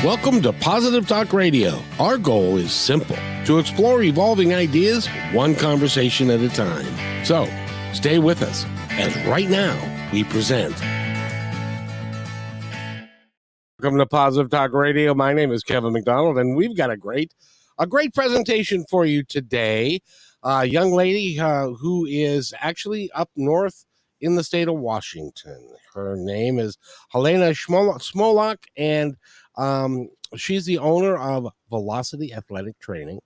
Welcome to Positive Talk Radio. Our goal is simple: to explore evolving ideas one conversation at a time. So, stay with us as right now we present. Welcome to Positive Talk Radio. My name is Kevin McDonald, and we've got a great presentation for you today. A young lady who is actually up north in the state of Washington. Her name is Helena Smolock, and she's the owner of Velocity Athletic Training.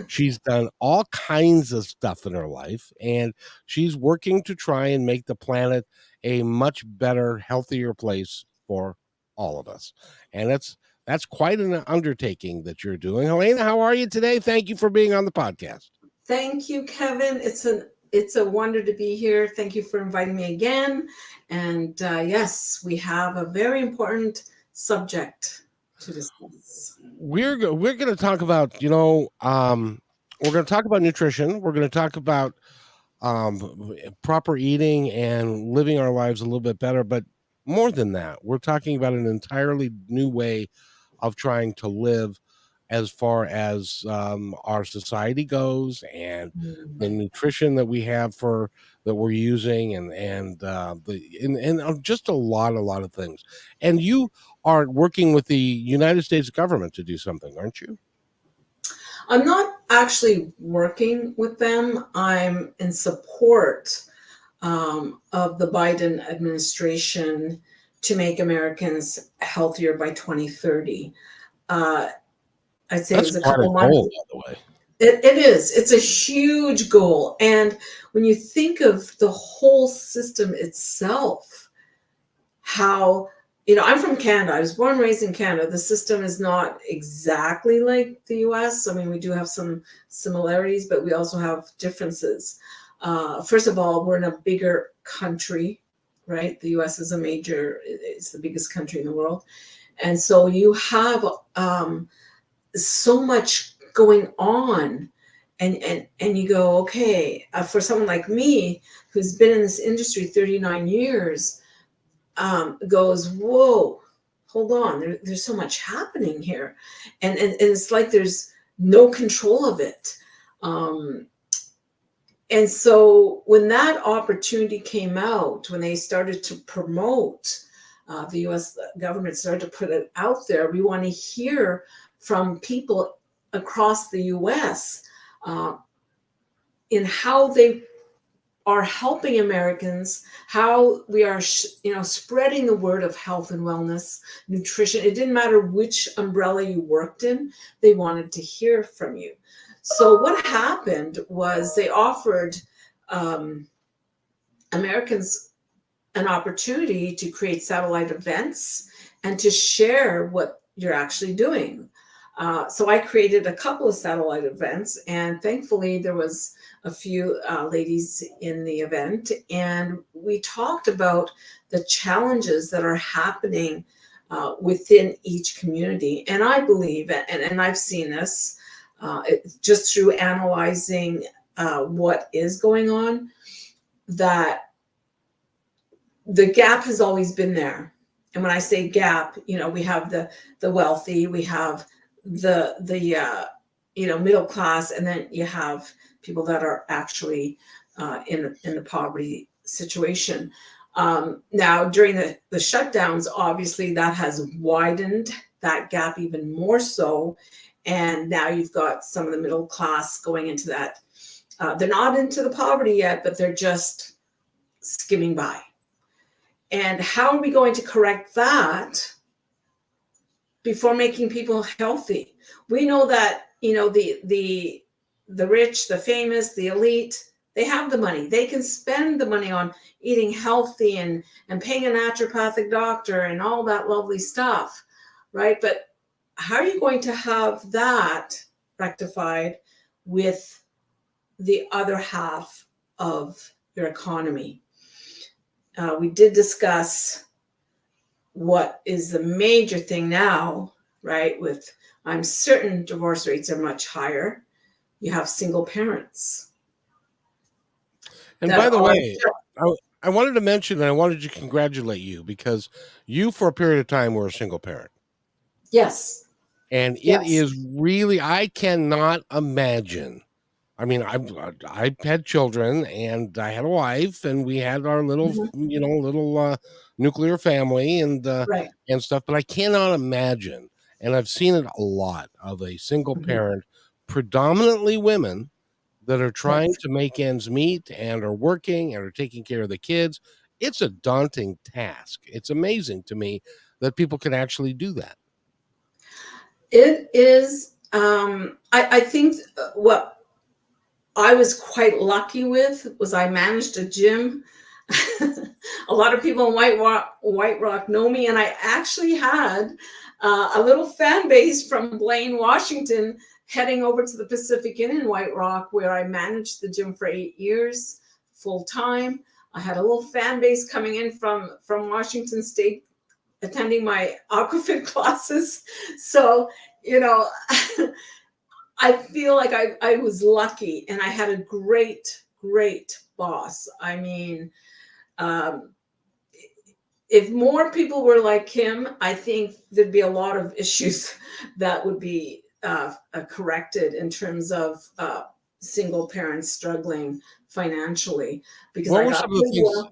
She's done all kinds of stuff in her life, and she's working to try and make the planet a much better, healthier place for all of us. And that's quite an undertaking that you're doing. Helena, how are you today? Thank you for being on the podcast. Thank you, Kevin. It's a wonder to be here. Thank you for inviting me again. And yes, we have a very important subject to discuss. We're going to talk about, we're going to talk about nutrition. We're going to talk about proper eating and living our lives a little bit better. But more than that, we're talking about an entirely new way of trying to live as far as our society goes, and the nutrition that we have that we're using, and just a lot of things. And you are working with the United States government to do something, aren't you? I'm not actually working with them. I'm in support of the Biden administration to make Americans healthier by 2030. I'd say That's it was a couple months. Goal, by the way. It is. It's a huge goal. And when you think of the whole system itself, how, I'm from Canada. I was born and raised in Canada. The system is not exactly like the US. I mean, we do have some similarities, but we also have differences. First of all, we're in a bigger country, right? The US is it's the biggest country in the world. And so you have so much going on, and you go, okay, for someone like me who's been in this industry 39 years, goes, whoa, hold on, there's so much happening here, and it's like there's no control of it. And so when that opportunity came out, when they started to promote, the US government started to put it out there, we want to hear from people across the US in how they are helping Americans, how we are, spreading the word of health and wellness, nutrition. It didn't matter which umbrella you worked in, they wanted to hear from you. So what happened was they offered Americans an opportunity to create satellite events and to share what you're actually doing. So I created a couple of satellite events, and thankfully there was a few ladies in the event, and we talked about the challenges that are happening within each community. And I believe, and I've seen this just through analyzing what is going on, that the gap has always been there. And when I say gap, we have the wealthy, we have the middle class, and then you have people that are actually in the poverty situation. Now, during the shutdowns, obviously that has widened that gap even more so, and now you've got some of the middle class going into that. They're not into the poverty yet, but they're just skimming by. And how are we going to correct that before making people healthy? We know that, the rich, the famous, the elite, they have the money. They can spend the money on eating healthy and paying a naturopathic doctor and all that lovely stuff, right? But how are you going to have that rectified with the other half of your economy? We did discuss what is the major thing now, right? I'm certain divorce rates are much higher. You have single parents. And by the way, I wanted to mention, and I wanted to congratulate you, because you, for a period of time, were a single parent. Yes. And it Yes. is really, I cannot imagine. I mean, I've had children and I had a wife and we had our little, Mhm. little nuclear family Right. and stuff, but I cannot imagine. And I've seen it a lot of a single Mhm. parent, predominantly women, that are trying Yes. to make ends meet and are working and are taking care of the kids. It's a daunting task. It's amazing to me that people can actually do that. It is. I think what I was quite lucky with was I managed a gym. A lot of people in White Rock know me, and I actually had a little fan base from Blaine, Washington, heading over to the Pacific Inn in White Rock, where I managed the gym for 8 years full time. I had a little fan base coming in from Washington State, attending my aquafit classes. So, you know, I feel like I was lucky and I had a great boss. I mean, um, if more people were like him, I think there'd be a lot of issues that would be corrected in terms of single parents struggling financially because What I were got some of the paid things? well.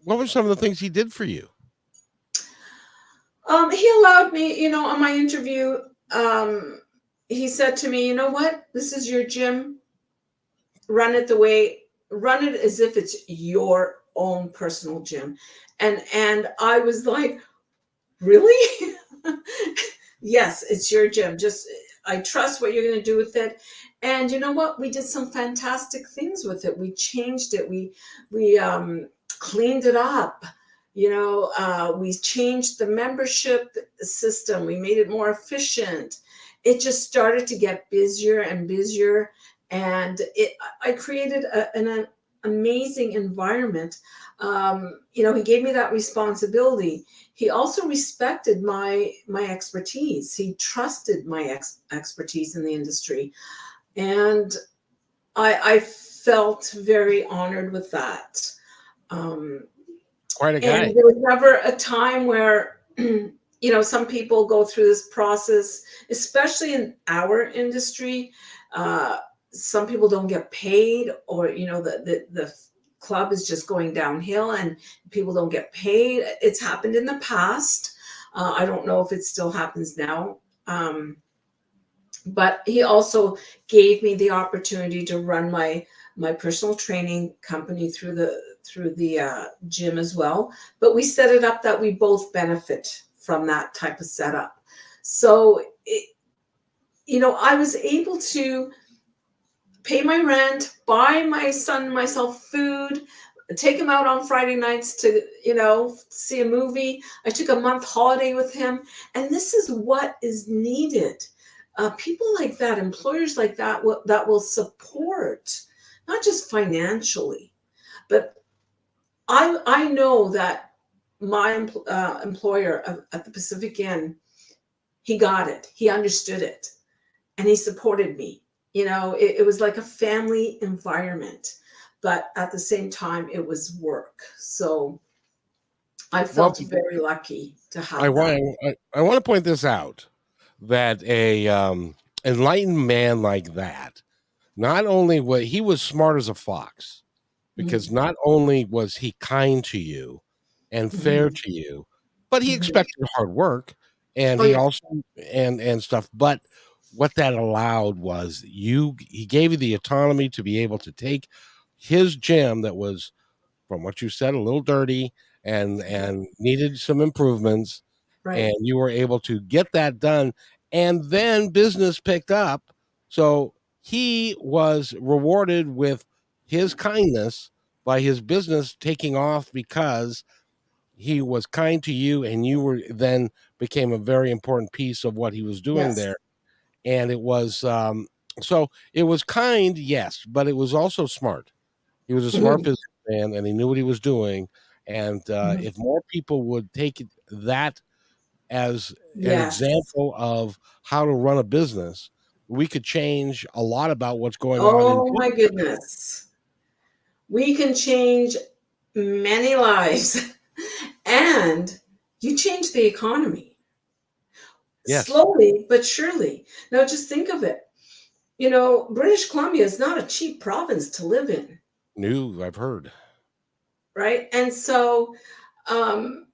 What were some of the things he did for you? He allowed me, on my interview, he said to me, you know what? This is your gym. Run it as if it's your own personal gym. And I was like, really? Yes, it's your gym. Just I trust what you're going to do with it. And you know what? We did some fantastic things with it. We changed it. We cleaned it up. We changed the membership system. We made it more efficient. It just started to get busier and busier, and I created an amazing environment. He gave me that responsibility. He also respected my expertise. He trusted my expertise in the industry, and I felt very honored with that. Um, Quite a and guy. there was never a time where some people go through this process, especially in our industry. Uh, some people don't get paid, or the club is just going downhill and people don't get paid. It's happened in the past. I don't know if it still happens now. But he also gave me the opportunity to run my personal training company through the gym as well. But we set it up that we both benefit from that type of setup. So I was able to pay my rent, buy my son and myself food, take him out on Friday nights to, see a movie. I took a month holiday with him. And this is what is needed. People like that, employers like that, that will support, not just financially, but I know that my employer at the Pacific Inn, he got it. He understood it, and he supported me. It was like a family environment, but at the same time, it was work. So I Well, felt very lucky to I have that. want I want to point this out that a enlightened man like that, not only was he was smart as a fox, because Mhm. not only was he kind to you and fair Mhm. to you, but he Mhm. expected hard work, and Oh he yeah. also and stuff. But what that allowed was he gave you the autonomy to be able to take his gym that was, from what you said, a little dirty and needed some improvements, Right. and you were able to get that done, and then business picked up. So he was rewarded with his kindness by his business taking off because he was kind to you, and you were then became a very important piece of what he was doing Yes. there. And it was so it was kind, yes, but it was also smart. He was a smart Mhm. businessman, and he knew what he was doing. And Mhm. if more people would take that as an Yes. example of how to run a business, we could change a lot about what's going on in Oh my business. goodness. We can change many lives and you change the economy. Yes. slowly but surely. Now, just think of it. British Columbia is not a cheap province to live in, New, I've heard. right? And so, um,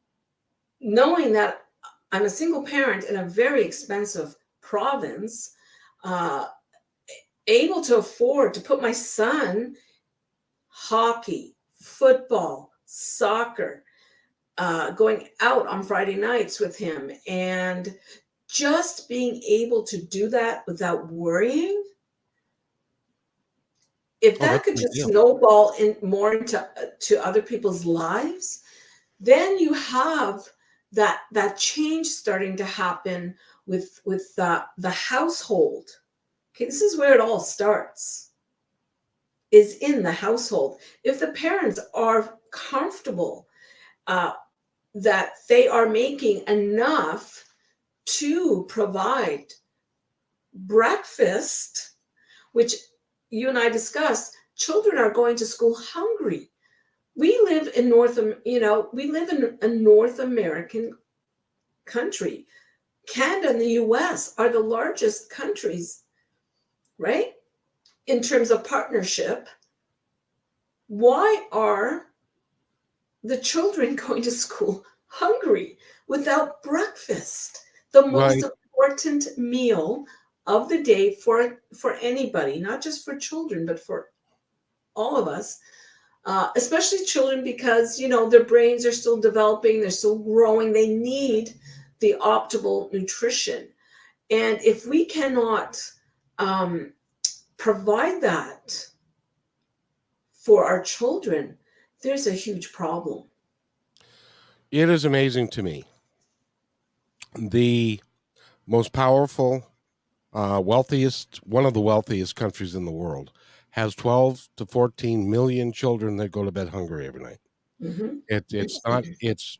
knowing that I'm a single parent in a very expensive province, uh, able to afford to put my son hockey, football, soccer, going out on Friday nights with him, and just being able to do that without worrying. If Oh, that that's a could big just deal. snowball in more into to other people's lives, then you have that change starting to happen with the household. Okay, this is where it all starts, is in the household. If the parents are comfortable uh, that they are making enough to provide breakfast, which you and I discussed, children are going to school hungry. We live in we live in a North American country. Canada and the US are the largest countries, right? In terms of partnership. Why are the children going to school hungry without breakfast? The most Right. important meal of the day for anybody, not just for children, but for all of us, especially children, because their brains are still developing, they're still growing, they need the optimal nutrition. And if we cannot um, provide that for our children, there's a huge problem. It is amazing to me. The most powerful, wealthiest, one of the wealthiest countries in the world has 12 to 14 million children that go to bed hungry every night. Hmm. It's not, it's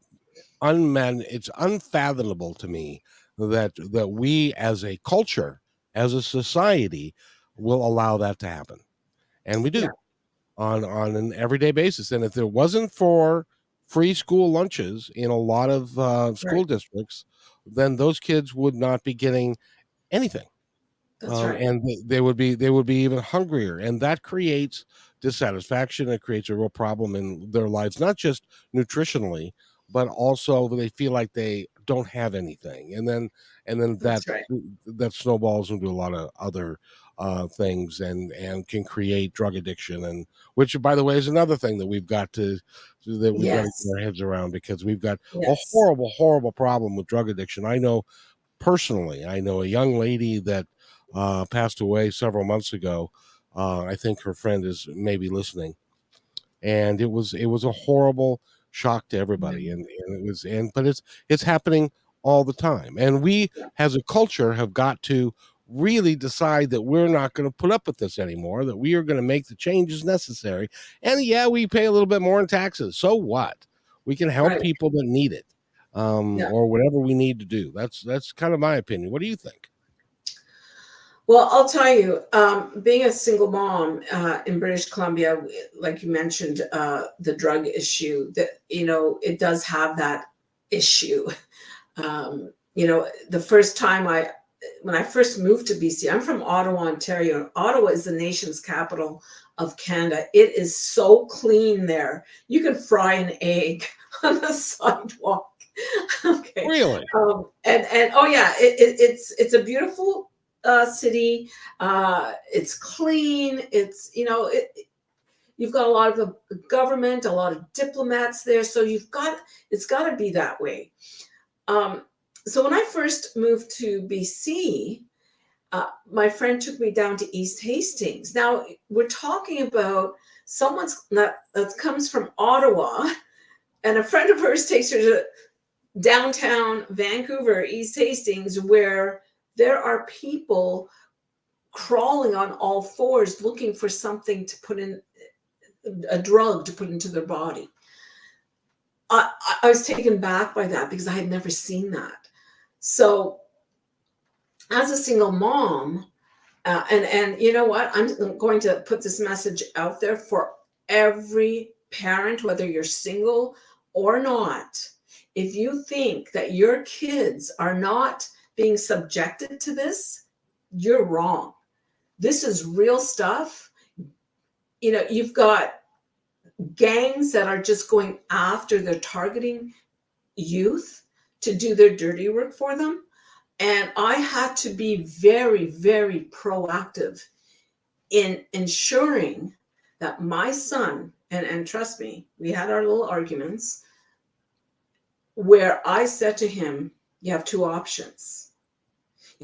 unfathomable to me that we as a culture, as a society, will allow that to happen. And we Yeah, do on an everyday basis. And if there wasn't for free school lunches in a lot of right. school districts, then those kids would not be getting anything. That's right. And they would be even hungrier, and that creates dissatisfaction. It creates a real problem in their lives, not just nutritionally, but also they feel like they don't have anything, and then that That's right. that snowballs into a lot of other things, and can create drug addiction, and which, by the way, is another thing that we've got to get Yes. our heads around, because we've got a Yes. horrible, horrible problem with drug addiction. I know a young lady that passed away several months ago. I think her friend is maybe listening, and it was a horrible shock to everybody, Mm. but it's happening all the time, and we Yeah, as a culture have got to really decide that we're not going to put up with this anymore, that we are going to make the changes necessary. And yeah, we pay a little bit more in taxes, so what? We can help right. people that need it, Yeah. or whatever we need to do. That's kind of my opinion. What do you think? Well, I'll tell you, being a single mom in British Columbia, like you mentioned, the drug issue, that it does have that issue. The first time when I first moved to BC, I'm from Ottawa, Ontario. Ottawa is the nation's capital of Canada. It is so clean there. You can fry an egg on the sidewalk. Okay. Really? And oh yeah, it's a beautiful city. It's clean. You've got a lot of government, a lot of diplomats there. So it's got to be that way. Um, so when I first moved to BC, my friend took me down to East Hastings. Now we're talking about that comes from Ottawa, and a friend of hers takes her to downtown Vancouver, East Hastings, where there are people crawling on all fours looking for something to put in, a drug to put into their body. I was taken back by that because I had never seen that. So, as a single mom, and you know what? I'm going to put this message out there for every parent, whether you're single or not. If you think that your kids are not being subjected to this, you're wrong. This is real stuff. You've got gangs that are just going after, they're targeting youth to do their dirty work for them. And I had to be very, very proactive in ensuring that my son, and trust me, we had our little arguments where I said to him, you have two options.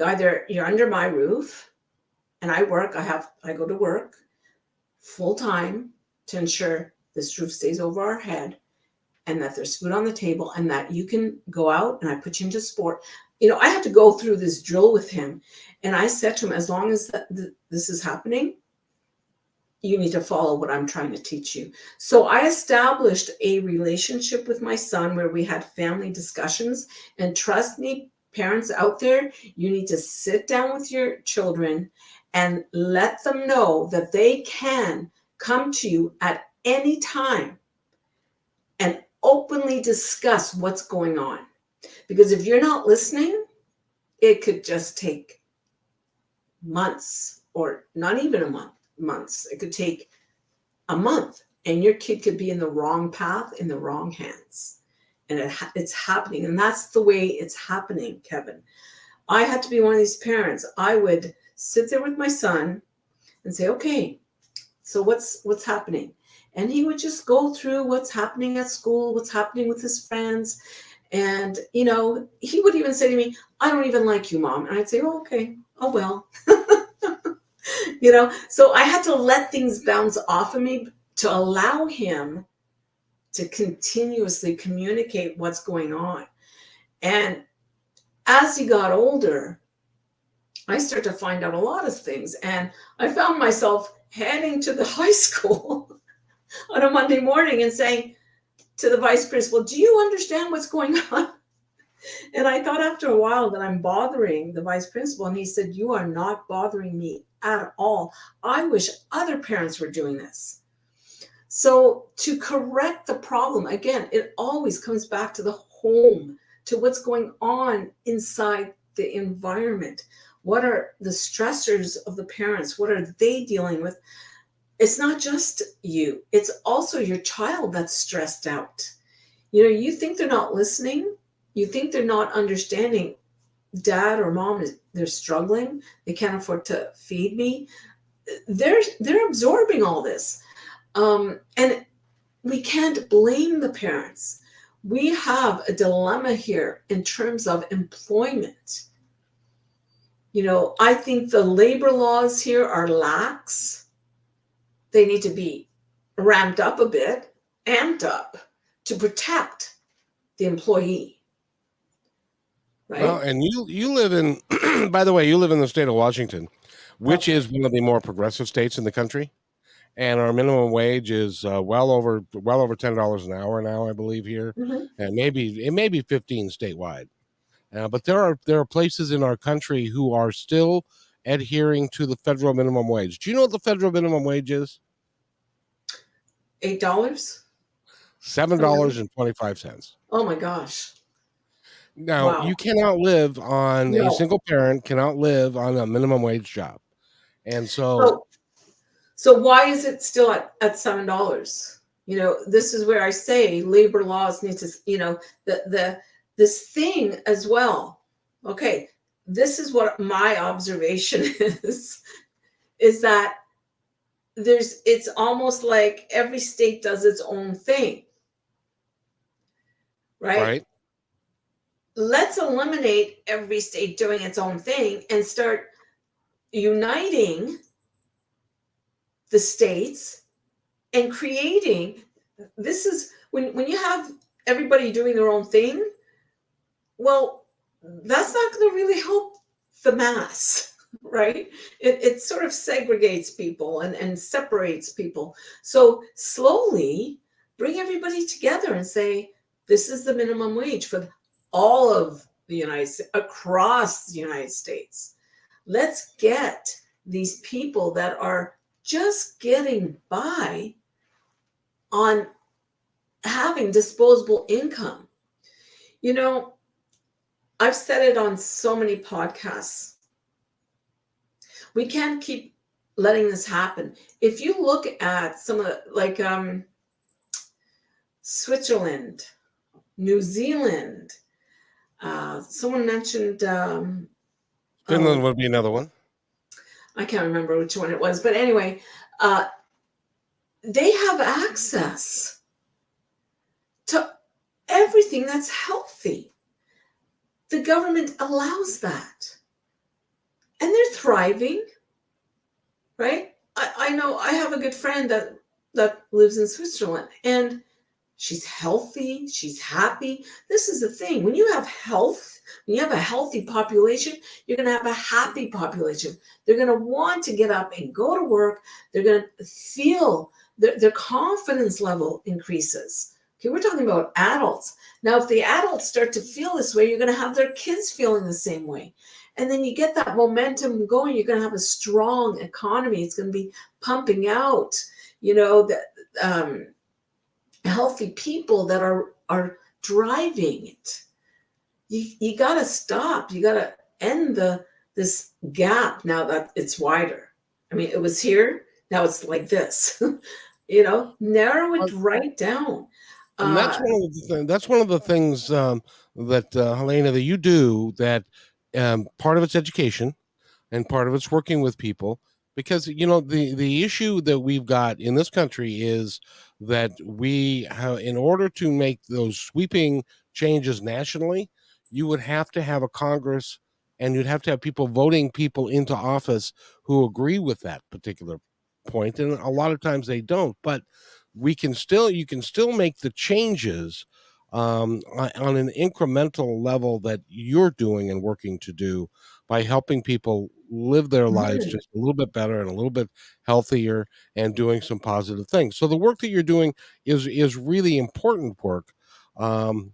Either you're under my roof and I go to work full time to ensure this roof stays over our head and that there's food on the table and that you can go out and I put you into sport. I had to go through this drill with him. And I said to him, as long as this is happening, you need to follow what I'm trying to teach you. So I established a relationship with my son where we had family discussions. And trust me, parents out there, you need to sit down with your children and let them know that they can come to you at any time and openly discuss what's going on. Because if you're not listening, it could just take months, or not even months. It could take a month and your kid could be in the wrong path, in the wrong hands. And it's happening. And that's the way it's happening, Kevin. I had to be one of these parents. I would sit there with my son and say, okay, so what's happening? And he would just go through what's happening at school, what's happening with his friends. And, he would even say to me, I don't even like you, Mom. And I'd say, oh, okay. Oh, well. So I had to let things bounce off of me to allow him to continuously communicate what's going on. And as he got older, I started to find out a lot of things. And I found myself heading to the high school on a Monday morning and saying to the vice principal, do you understand what's going on? And I thought after a while that I'm bothering the vice principal. And he said, you are not bothering me at all. I wish other parents were doing this. So to correct the problem, again, it always comes back to the home, to what's going on inside the environment. What are the stressors of the parents? What are they dealing with? It's not just you. It's also your child that's stressed out. You think they're not listening. You think they're not understanding. Dad or mom, they're struggling. They can't afford to feed me. They're absorbing all this. And we can't blame the parents. We have a dilemma here in terms of employment. I think the labor laws here are lax. They need to be ramped up a bit, amped up to protect the employee. Right? Well, and you live in, by the way, you live in the state of Washington, which is one of the more progressive states in the country, and our minimum wage is well over $10 an hour now, I believe here, and it may be 15 statewide. But there are places in our country who are still adhering to the federal minimum wage. Do you know what the federal minimum wage is? $8? $7.25. Oh my gosh. Now, Wow. you cannot live on No. a single parent cannot live on a minimum wage job. And so why is it still at $7? This is where I say labor laws need to, this thing as well. Okay, this is what my observation is that it's almost like every state does its own thing. Right? Let's eliminate every state doing its own thing and start uniting the states and creating. This is when you have everybody doing their own thing, well, that's not going to really help the mass, right? It sort of segregates people and separates people. So slowly bring everybody together and say, this is the minimum wage for all of the United States, across the United States. Let's get these people that are just getting by on having disposable income. I've said it on so many podcasts. We can't keep letting this happen. If you look at some of the, like Switzerland, New Zealand, someone mentioned, Finland oh, would be another one. I can't remember which one it was, but anyway, they have access to everything that's healthy. The government allows that, and they're thriving, right? I know I have a good friend that lives in Switzerland, and she's healthy, she's happy. This is the thing. When you have health, when you have a healthy population, you're going to have a happy population. They're going to want to get up and go to work. They're going to feel their confidence level increases. Okay, we're talking about adults. Now, if the adults start to feel this way, you're going to have their kids feeling the same way. And then you get that momentum going. You're going to have a strong economy. It's going to be pumping out, that healthy people that are driving it. You got to stop. You got to end this gap now that it's wider. I mean, it was here. Now it's like this. Narrow it right down. And that's Uh, one of the things that Helena, that you do. That part of it's education, and part of it's working with people, because the issue that we've got in this country is that we have, in order to make those sweeping changes nationally, you would have to have a Congress, and you'd have to have people voting people into office who agree with that particular point, and a lot of times they don't. But you can still make the changes on an incremental level that you're doing and working to do, by helping people live their lives mhm, just a little bit better and a little bit healthier, and doing some positive things. So the work that you're doing is really important work. Um,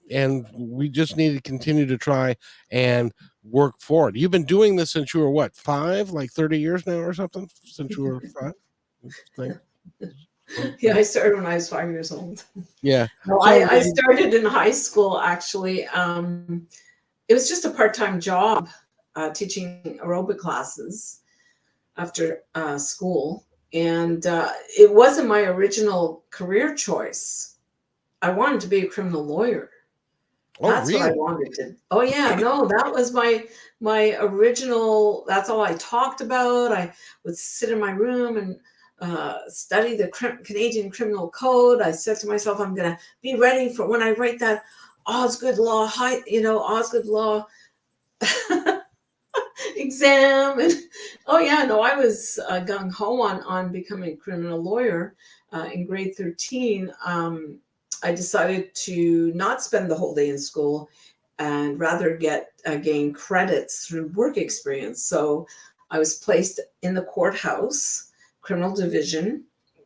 and we just need to continue to try and work for it. You've been doing this since you were what, five, like 30 years now or something? Since you were five, I think. yeah, I started when I was 5 years old. Yeah. No, So I started in high school, actually. It was just a part-time job, teaching aerobic classes after school. And it wasn't my original career choice. I wanted to be a criminal lawyer. oh, That's what I really? wanted to. Oh yeah, no, that was my original. That's all I talked about. I would sit in my room and study the Canadian Criminal Code. I said to myself, I'm going to be ready for when I write that Osgood Law Osgood Law exam. And oh yeah, no, I was gung ho on becoming a criminal lawyer. In grade 13, I decided to not spend the whole day in school, and rather gain credits through work experience. So I was placed in the courthouse criminal division,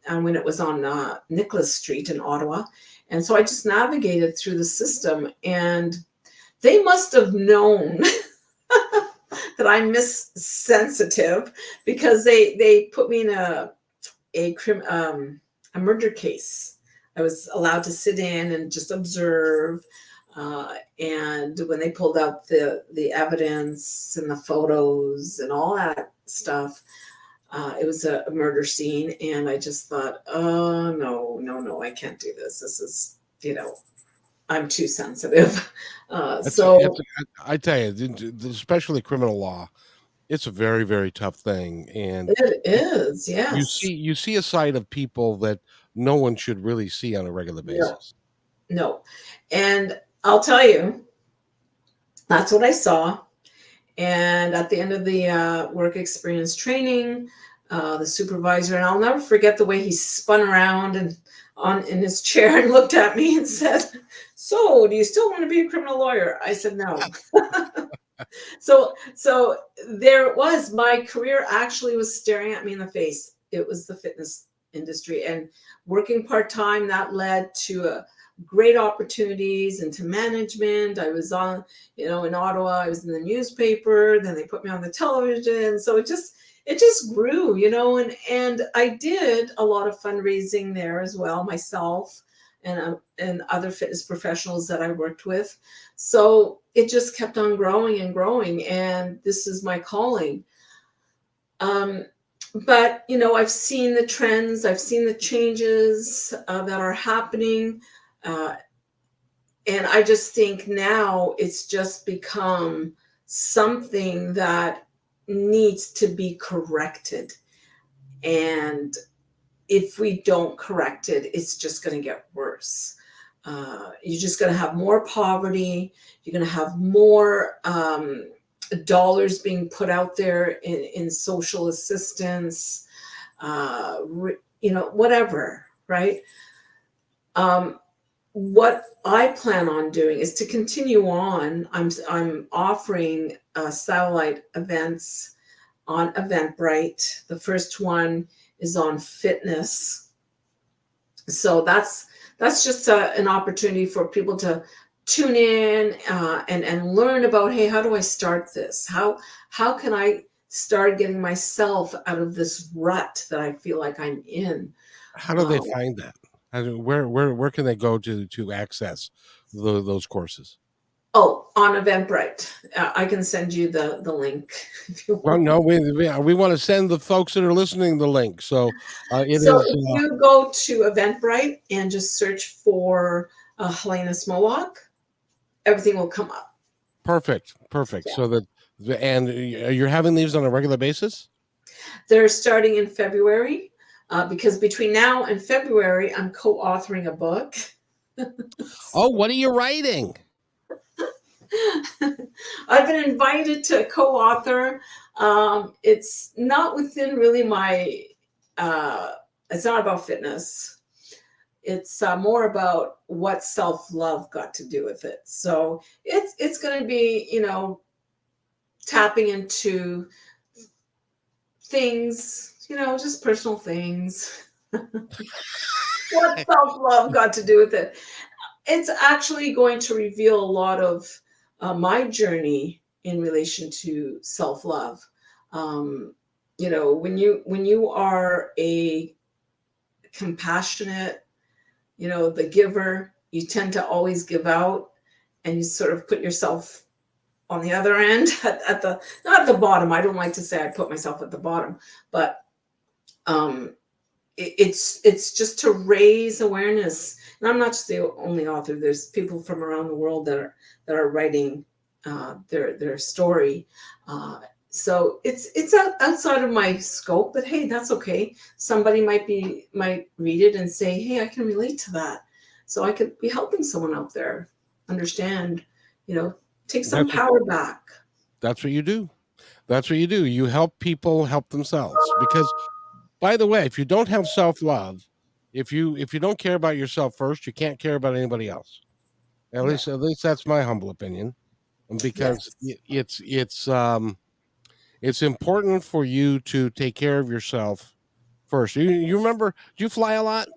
when it was on Nicholas Street in Ottawa. And so I just navigated through the system, and they must have known that I'm miss sensitive, because they put me in a murder case. I was allowed to sit in and just observe. And when they pulled out the evidence and the photos and all that stuff, it was a murder scene, and I just thought, oh no, no, no, I can't do this. This is, I'm too sensitive. It's So I tell you, especially criminal law, it's a very, very tough thing. And it you, is, yes. you see a side of people that no one should really see on a regular No, basis. no. And I'll tell you, that's what I saw. And at the end of the work experience training, the supervisor, and I'll never forget the way he spun around and on in his chair and looked at me and said, "So, do you still want to be a criminal lawyer?" I said, "No." So there it was. My career actually was staring at me in the face. It was the fitness industry, and working part-time, that led to great opportunities into management. I was on, in Ottawa, I was in the newspaper, then they put me on the television. So it just grew, and I did a lot of fundraising there as well myself. and other fitness professionals that I worked with. So it just kept on growing and growing, and this is my calling. Um, but I've seen the trends, I've seen the changes that are happening, uh, and I just think now it's just become something that needs to be corrected. And if we don't correct it, it's just going to get worse. You're just going to have more poverty. You're going to have more dollars being put out there in social assistance, whatever, right? What I plan on doing is to continue on. I'm offering satellite events on Eventbrite. The first one is on fitness. So that's just an opportunity for people to tune in and learn about, hey, how do I start this? How can I start getting myself out of this rut that I feel like I'm in? How do they Um, find that? Where can they go to access those courses? oh, on Eventbrite, I can send you the link if you Well, want. no, we want to send the folks that are listening the link. So it So is if you go to Eventbrite and just search for Helena Smolock, everything will come up. perfect, perfect. Yeah. So that and you're having these on a regular basis. They're starting in February because between now and February, I'm co-authoring a book. Oh, what are you writing? I've been invited to co-author. It's not within really my. It's not about fitness. It's more about what self-love got to do with it. So it's going to be tapping into things, just personal things. What self-love got to do with it? It's actually going to reveal a lot of my journey in relation to self-love. Um, when you are a compassionate, the giver, you tend to always give out, and you sort of put yourself on the other end at the not at the bottom. I don't like to say I put myself at the bottom, but um, it's just to raise awareness. And I'm not just the only author. There's people from around the world that are writing their story. So it's outside of my scope, but hey, that's okay. Somebody might read it and say, hey, I can relate to that. So I could be helping someone out there understand, take some That's power back. that's what you do. That's what you do. You help people help themselves. Because, by the way, if you don't have self love, if you don't care about yourself first, you can't care about anybody else. Yeah. At least that's my humble opinion. Because Yes. it's important for you to take care of yourself first. You remember? Do you fly a lot?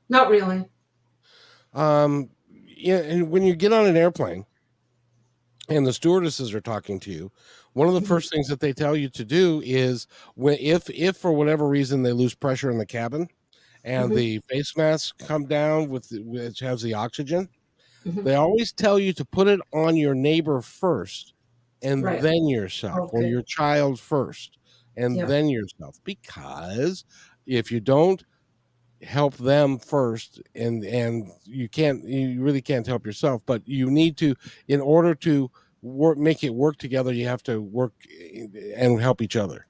Not really. Yeah, and when you get on an airplane and the stewardesses are talking to you, one of the Mhm. first things that they tell you to do is when if for whatever reason they lose pressure in the cabin and Mhm. the face masks come down which has the oxygen, Mhm. they always tell you to put it on your neighbor first and Right. then yourself, or Okay. your child first and Yep. then yourself, because if you don't help them first, and you really can't help yourself, but you need to, in order to make it work together, you have to work and help each other.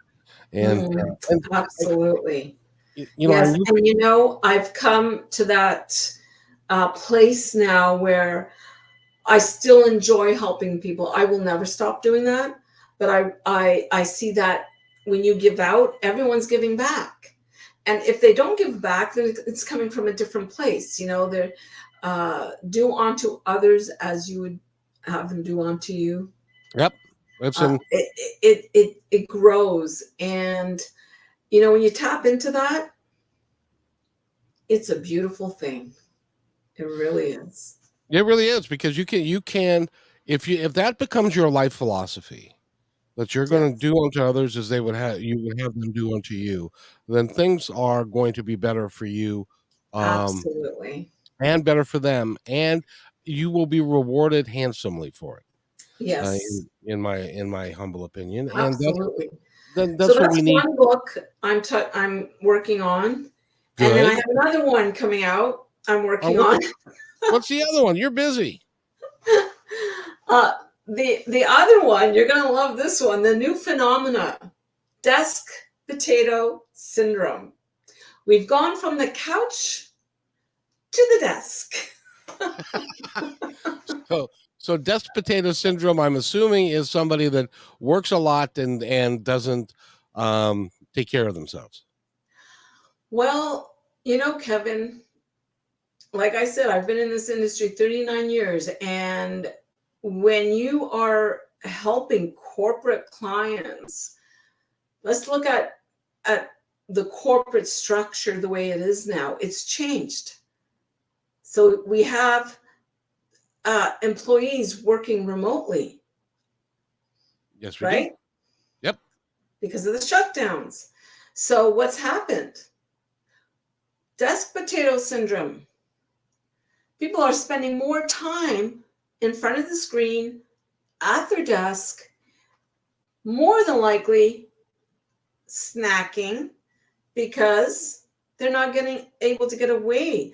and Mm, and absolutely. and Yes. you And I've come to that place now where I still enjoy helping people. I will never stop doing that. But I see that when you give out, everyone's giving back. And if they don't give back, then it's coming from a different place. They're do unto others as you would have them do unto you. yep, it's an It grows, and when you tap into that, it's a beautiful thing. It really is. it really is, because you can if that becomes your life philosophy, that you're going to Yes, do unto others as you would have them do unto you, then things are going to be better for you. um absolutely. and better for them, and you will be rewarded handsomely for it. Yes, In my humble opinion, and absolutely. So that's what that's we need. one book I'm working on, and then I Good. have another one coming out I'm Oh, working on. what's the other one? You're busy. uh, the other one, you're gonna love this one. The new phenomena, desk potato syndrome. We've gone from the couch to the desk. So, so desk potato syndrome, I'm assuming, is somebody that works a lot and doesn't take care of themselves. Well, Kevin, like I said, I've been in this industry 39 years, and when you are helping corporate clients, let's look at the corporate structure the way it is now. It's changed. So we have employees working remotely, Yes, we do. right? Yep. Because of the shutdowns. So what's happened? Desk potato syndrome. People are spending more time in front of the screen at their desk, more than likely snacking, because they're not getting able to get away.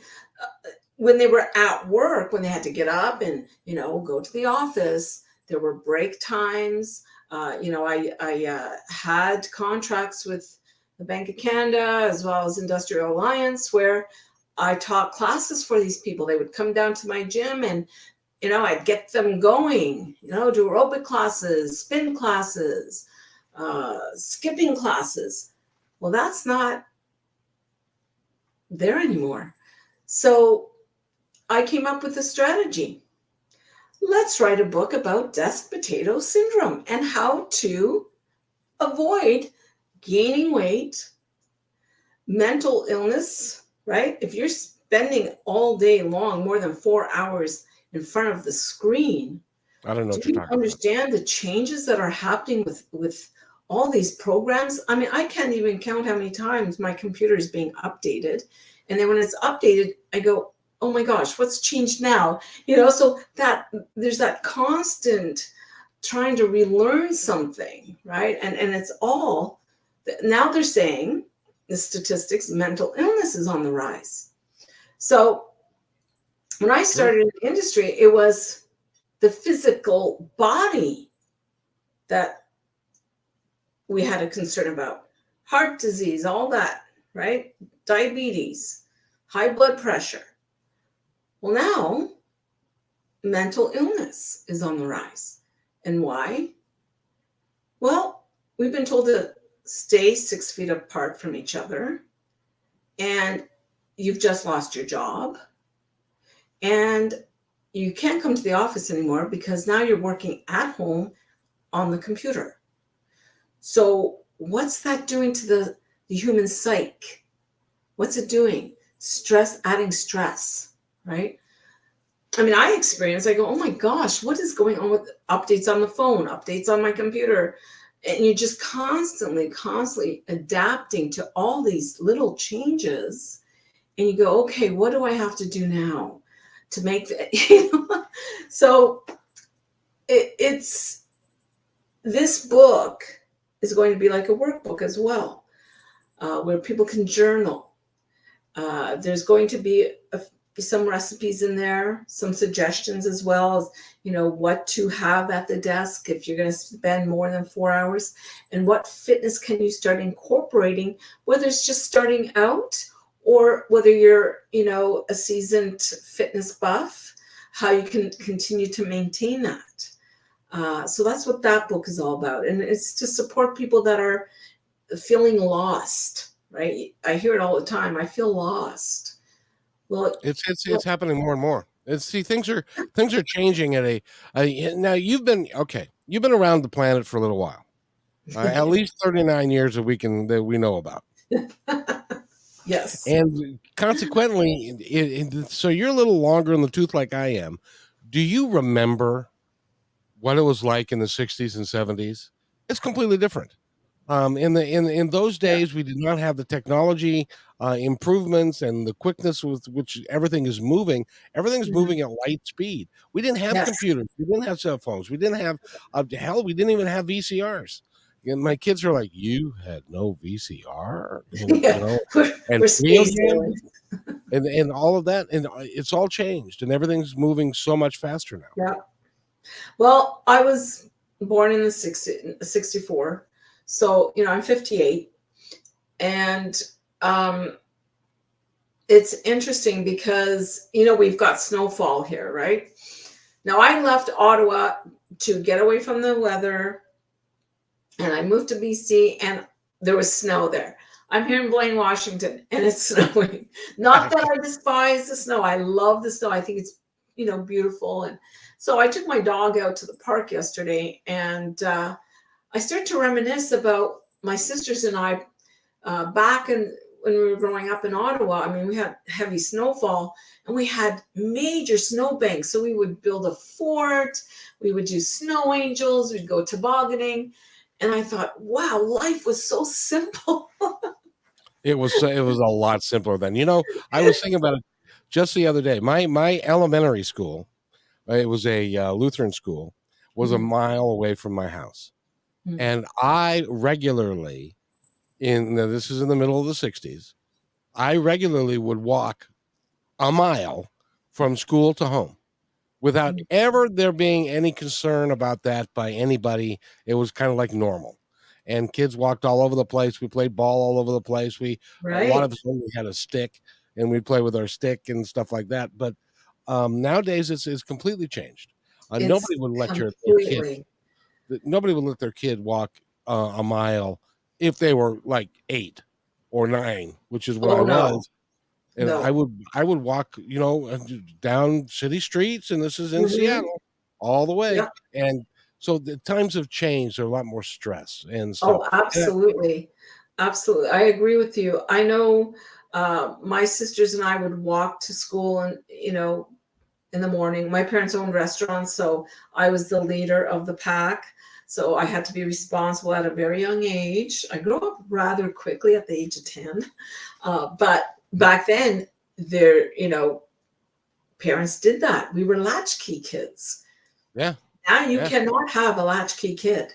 When they were at work, when they had to get up and go to the office, there were break times. I had contracts with the Bank of Canada as well as Industrial Alliance, where I taught classes for these people. They would come down to my gym, and I'd get them going, do aerobic classes, spin classes, skipping classes. Well, that's not there anymore. So I came up with a strategy. Let's write a book about desk potato syndrome and how to avoid gaining weight, mental illness, right? If you're spending all day long, more than 4 hours in front of the screen, I don't know do what you're you talking about. understand the changes that are happening with all these programs? I mean, I can't even count how many times my computer is being updated. And then when it's updated, I go, oh my gosh, what's changed now? So that there's that constant trying to relearn something, right? And it's all now they're saying the statistics, mental illness is on the rise. So when I Sure. started in the industry, it was the physical body that we had a concern about. Heart disease, all that, right? Diabetes, high blood pressure. Well, now mental illness is on the rise. And why? Well, we've been told to stay 6 feet apart from each other, and you've just lost your job, and you can't come to the office anymore because now you're working at home on the computer. So what's that doing to the human psyche? What's it doing? Stress, adding stress, right? I mean, I go, oh my gosh, what is going on with updates on the phone, updates on my computer? And you're just constantly adapting to all these little changes. And you go, okay, what do I have to do now to make that? So it's this book is going to be like a workbook as well, where people can journal. There's going to be some recipes in there, some suggestions as well as, what to have at the desk if you're going to spend more than 4 hours, and what fitness can you start incorporating, whether it's just starting out or whether you're, a seasoned fitness buff, how you can continue to maintain that. So that's what that book is all about. And it's to support people that are feeling lost, right? I hear it all the time. I feel lost. Well, It's happening more and more. Things are changing at now you've been around the planet for a little while, at least 39 years that we know about, yes. and consequently, so you're a little longer in the tooth like I am. Do you remember what it was like in the 60s and 70s? It's completely different. In those Yeah. days, we did not have the technology improvements and the quickness with which everything is moving. Everything's Mhm. moving at light speed. We didn't have Yes. computers. We didn't have cell phones. We didn't have hell. We didn't even have VCRs. And my kids are like, "You had no VCR," and Yeah. and We're video space games aliens. and all of that, and it's all changed, and everything's moving so much faster now. Yeah. Well, I was born in the 64. So, I'm 58. And um, it's interesting because, we've got snowfall here, right? Now, I left Ottawa to get away from the weather and I moved to BC and there was snow there. I'm here in Blaine, Washington, and it's snowing. Not that I despise the snow. I love the snow. I think it's, beautiful. And so I took my dog out to the park yesterday and I started to reminisce about my sisters and I back when we were growing up in Ottawa. I mean, we had heavy snowfall and we had major snowbanks. So we would build a fort, we would do snow angels, we'd go tobogganing. And I thought, wow, life was so simple. It was a lot simpler then. I was thinking about it just the other day. My elementary school, it was a Lutheran school, was a Mhm. mile away from my house, Mhm. and I regularly now this is in the middle of the '60s. I regularly would walk a mile from school to home without Mhm. ever there being any concern about that by anybody. It was kind of like normal. And kids walked all over the place. We played ball all over the place. A lot Right. of us only had a stick and we'd play with our stick and stuff like that. But nowadays it's completely changed. It's completely. Nobody would let their kid walk a mile if they were like 8 or 9, which is what I Oh, no, was. And no. I would walk, down city streets, and this is in Hmm. Seattle, all the way. Yep. And so the times have changed. There's a lot more stress and stuff. Oh, And absolutely. Absolutely. I agree with you. I know my sisters and I would walk to school and, in the morning. My parents owned restaurants, so I was the leader of the pack. So I had to be responsible at a very young age. I grew up rather quickly at the age of 10. But back then, parents did that. We were latchkey kids. yeah, Now you yeah, cannot have a latchkey kid.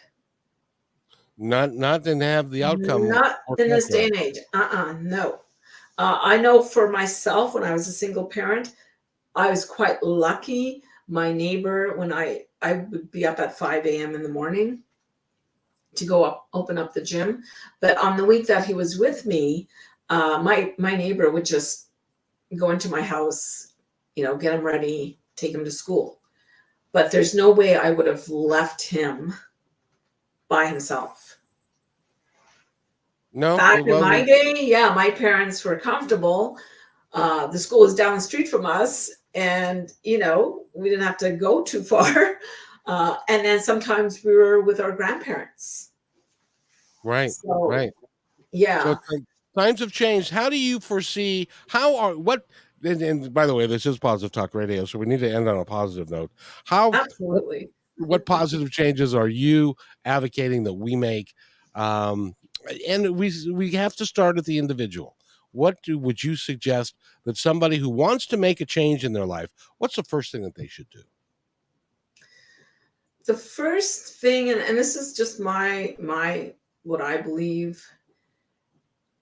not to have the outcome Not work in out this day correct. and age. No. I know for myself, when I was a single parent, I was quite lucky. My neighbor, when I would be up at 5 a.m. in the morning to go up, open up the gym. But on the week that he was with me, my neighbor would just go into my house, get him ready, take him to school. But there's no way I would have left him by himself. No, Back in well, my day, yeah, my parents were comfortable. The school was down the street from us, and we didn't have to go too far. And then sometimes we were with our grandparents. right, So right. So yeah, it's like times have changed. How do you foresee how are what and by the way, this is Positive Talk Radio, so we need to end on a positive note. How absolutely. what positive changes are you advocating that we make? Um, and we have to start at the individual. Would you suggest that somebody who wants to make a change in their life, what's the first thing that they should do? The first thing, and this is just my what I believe,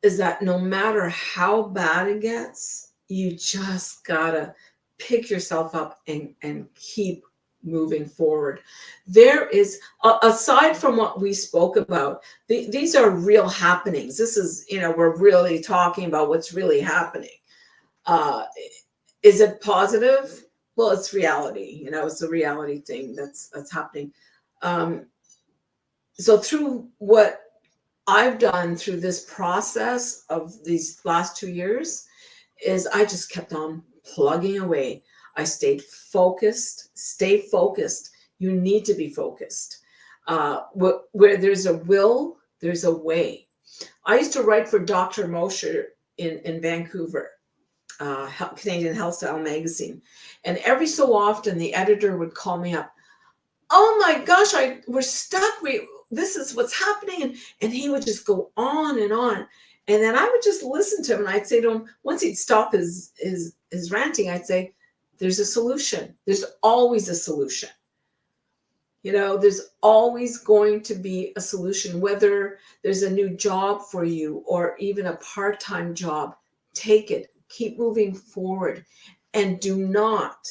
is that no matter how bad it gets, you just gotta pick yourself up and keep moving forward. There is, aside from what we spoke about, these are real happenings. This is, we're really talking about what's really happening. Uh, is it positive? Well, it's reality. It's a reality thing that's happening. Um, so through what I've done through this process of these last 2 years is I just kept on plugging away. I stayed focused. Stay focused. You need to be focused. Where there's a will, there's a way. I used to write for Dr. Mosher in Vancouver, Canadian Health Style magazine, and every so often the editor would call me up. Oh my gosh, we're stuck. this is what's happening. And he would just go on and on. And then I would just listen to him, and I'd say to him, once he'd stop his ranting, I'd say, there's a solution. There's always a solution. There's always going to be a solution, whether there's a new job for you or even a part-time job. Take it, keep moving forward, and do not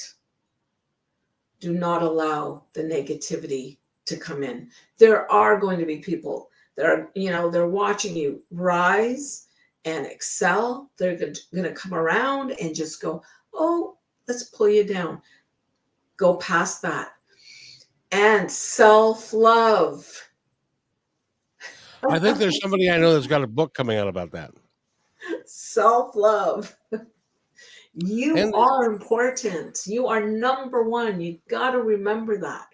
allow the negativity to come in. There are going to be people that are, they're watching you rise and excel. They're going to come around and just go, oh, let's pull you down. Go past that. And self-love. I think there's somebody I know that's got a book coming out about that. Self-love. You are important. You are number one. You got to remember that.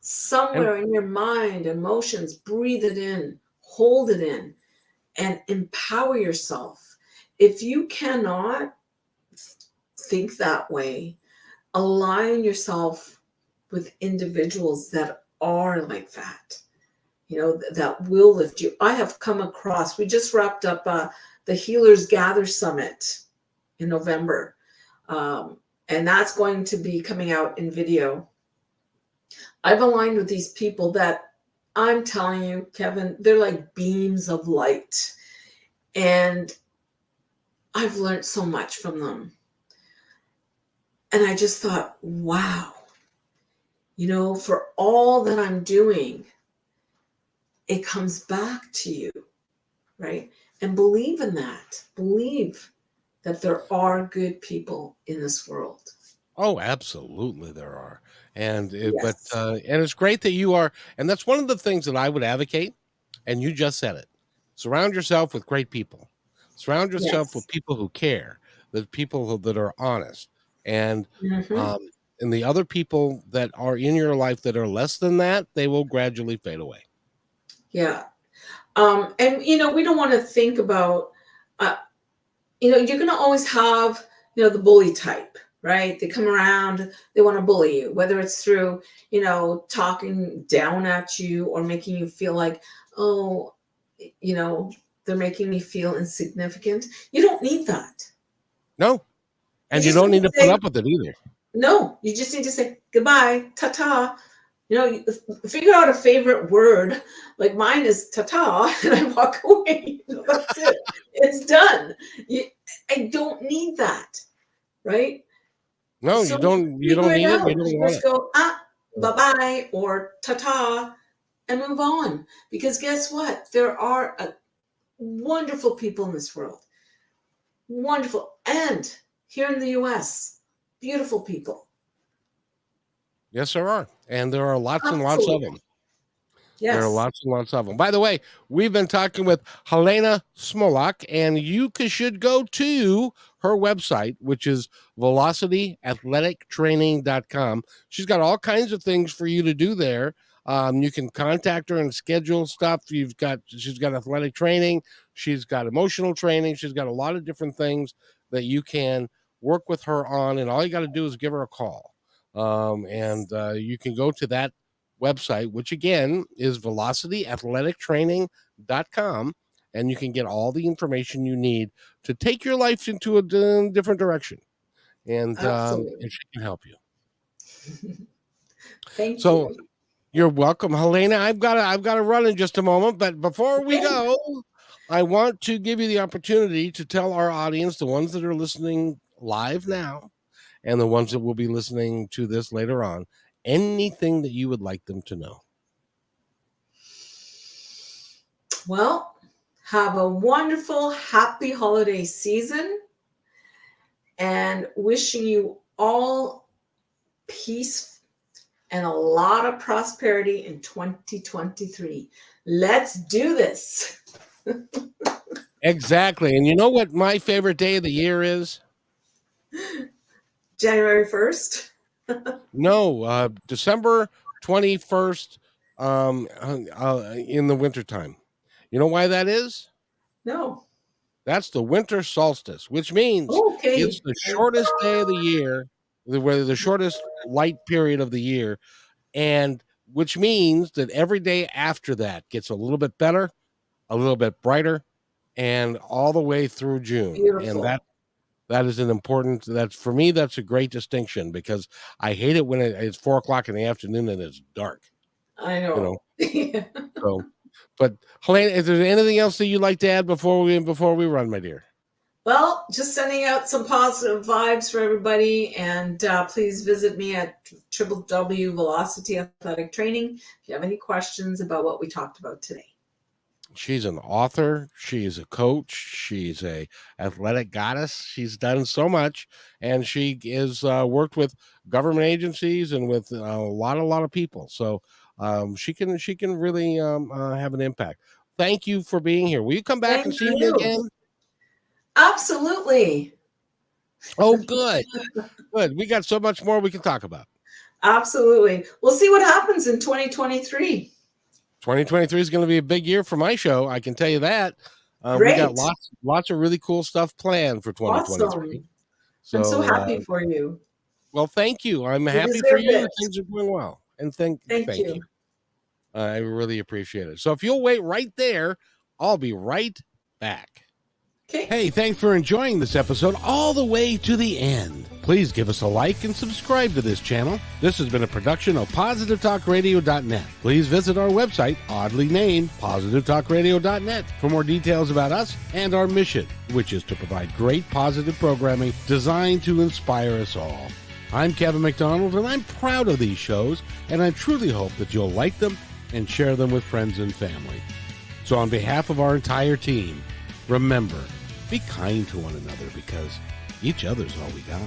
Somewhere in your mind, emotions, breathe it in, hold it in, and empower yourself. If you cannot think that way, align yourself with individuals that are like that, that will lift you. I have come across, we just wrapped up the Healers Gather Summit in November. And that's going to be coming out in video. I've aligned with these people that I'm telling you, Kevin, they're like beams of light. And I've learned so much from them. And I just thought, wow, for all that I'm doing, it comes back to you, right? And believe in that. Believe that there are good people in this world. Oh, absolutely there are. And Yes. and it's great that you are, and that's one of the things that I would advocate, and you just said it. Surround yourself with great people. Surround yourself with Yes. people who care, the people that are honest. And Mm-hmm. and the other people that are in your life that are less than that, they will gradually fade away. Yeah. And we don't want to think about you're going to always have the bully type, right? They come around, they want to bully you, whether it's through talking down at you or making you feel like, oh, they're making me feel insignificant. You don't need that. No. And you just don't need to put say, up with it either. no, you just need to say goodbye, ta-ta. Figure out a favorite word. Like mine is ta-ta, and I walk away. That's it. It's done. I don't need that, right? No, So you don't figure it need it. out. You don't You want just it. go, bye-bye, or ta-ta, and move on. Because guess what? There are wonderful people in this world. Wonderful. And here in the US, beautiful people. Yes, there are. And there are lots and lots of Absolutely. them. There are Yes. lots and lots of them. By the way, we've been talking with Helena Smolock, and you should go to her website, which is velocityathletictraining.com. She's got all kinds of things for you to do there. You can contact her and schedule stuff. She's got athletic training. She's got emotional training. She's got a lot of different things that you can work with her on. And all you got to do is give her a call. You can go to that website, which again is velocityathletictraining.com, and you can get all the information you need to take your life into a different direction. And she can help you. Thank you. You're welcome, Helena. I've got to run in just a moment, but before we go, I want to give you the opportunity to tell our audience, the ones that are listening live now and the ones that will be listening to this later on, anything that you would like them to know. Well, have a wonderful, happy holiday season, and wishing you all peace and a lot of prosperity in 2023. Let's do this. Exactly. And you know what my favorite day of the year is? January 1st? No, December 21st in the wintertime. You know why that is? No. That's the winter solstice, which means it's Okay. the shortest day of the year, the shortest light period of the year. And which means that every day after that gets a little bit better, a little bit brighter, and all the way through June. And Beautiful. that is an important, that's for me, that's a great distinction, because I hate it when it's 4 o'clock in the afternoon and it's dark, I you know. know. So, but Helena, is there anything else that you'd like to add before we run, my dear? Well, just sending out some positive vibes for everybody, and please visit me at www Velocity Athletic Training if you have any questions about what we talked about today. She's an author, she's a coach, she's a athletic goddess. She's done so much, and she is worked with government agencies and with a lot of people. So she can really have an impact. Thank you for being here. Will you come back and Thank see me you. again? Absolutely. Oh, good. Good. We got so much more we can talk about. Absolutely. We'll see what happens in 2023. 2023 is going to be a big year for my show. I can tell you that. We Great. got lots of really cool stuff planned for 2023. Awesome. So I'm so happy for you. Well, thank you. I'm You happy for deserve you. it. Things are going well. And thank Thank you. you. I really appreciate it. So if you'll wait right there, I'll be right back. Okay. Hey, thanks for enjoying this episode all the way to the end. Please give us a like and subscribe to this channel. This has been a production of PositiveTalkRadio.net. Please visit our website, oddly named PositiveTalkRadio.net, for more details about us and our mission, which is to provide great positive programming designed to inspire us all. I'm Kevin McDonald, and I'm proud of these shows, and I truly hope that you'll like them and share them with friends and family. So on behalf of our entire team, remember, be kind to one another, because each other's all we got.